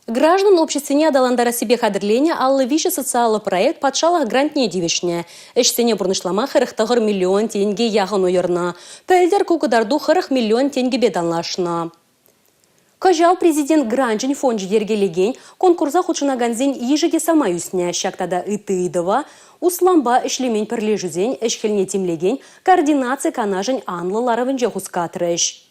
Граждан общественне адаландара себе хадрления аллы виши социалы проект патшалах грантне девишне. Эшсене бурнышлама 40 миллион тенге яғын уйырна. Пәлдер кукударду 40 миллион тенге беданлашна. Кажал президент Гранжин фонжи дергелеген конкурса худшынаганзен ежеге сама юсне шактада ытыйдыва, усламба эшлемень пірлежузен эшхелне тимлеген координация канажын анлыларывынже хускатрыш.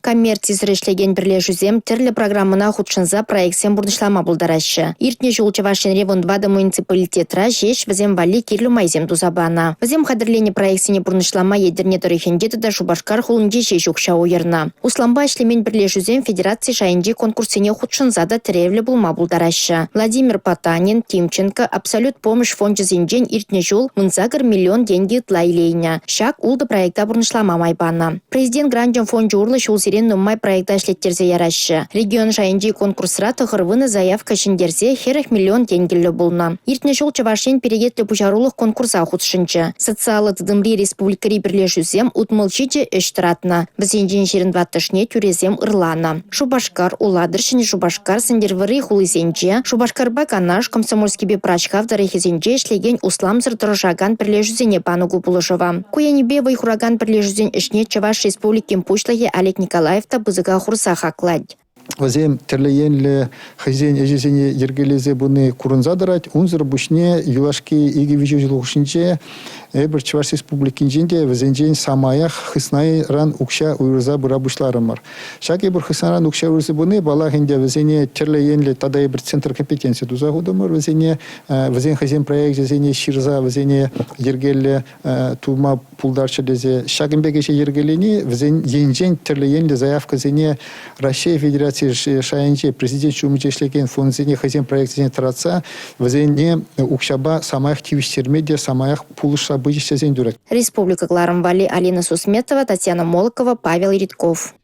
Коммерция зрешлеген бірлежузем тірлі программына худшынза проектсен бурнышлама булдарашы. Иртне жол Чавашин ревон 2 муниципалитетра жеш візем вали кирлю майзем тузабана. Візем хадырлені проектсене бурнышлама едерне тұрыхендеті да Шубашкар хулынже жеш укша уйырна. Усламба эшлемен бірлежузем федерации шайынже конкурсене худшынза да тіревлі булма булдарашы. Владимир Потанин, Тимченко, Абсолют помощь фонжы зенжен иртне жол мынзагыр миллион деньги тлайлейня. Шак улды проекта бурнышлама майбана. Президент Гранжин фонжы урлы Нумай проекта шлеттерзе ярашы. Регион шайынжи конкурсра тұғырвыны заявка шындерзе 40 миллион тенгелі болна. Иртне жол Чавашин перегетлі пужарулық конкурса худшынчы. Социалы тыдымри республикари бірлешузем утмылчиде өштіратна. Бізенжен жерін ваттышне түрезем ырлана. Шубашкар, уладыршыне Шубашкар сындервыры хулызенже, Шубашкарба канаш комсомольскебе прачкав дарехезенже шлеген усламзыр тұрышаган бірлешузене панугу бұлышыва. Куянебе вайхураган бірлешузен ішне Чаваш республикин пушлығы Олег Николаевта бызыға хурса хакладь. Вазем терлеенле хозяин ежесене ергелезе буны курынзадырать, унзыр бушне юлашки иги вижужлушинче эбір Чуваш республикинженде вазенжен самаях хыснай ран укша уйрза бурабушларымар. Шаки бір хысна ран укша уйрза буны бала хенде вазене терлеенле тада эбір центр компетенции тузагудымыр вазене вазен хозяин проект вазене ширза вазене ергелле тума пулдарчылезе шагынбегеше ергелени вазен енжен терлеенле заявка зене Россия Федерация шайынче президент шумычешлеген фондзене хозяин проектзене таратса вазене укшаба самаях тивиштермеде самаях пулыша бычештезен дурак. Республика Кларымвали, Алина Сусметова, Татьяна Молокова, Павел Редков.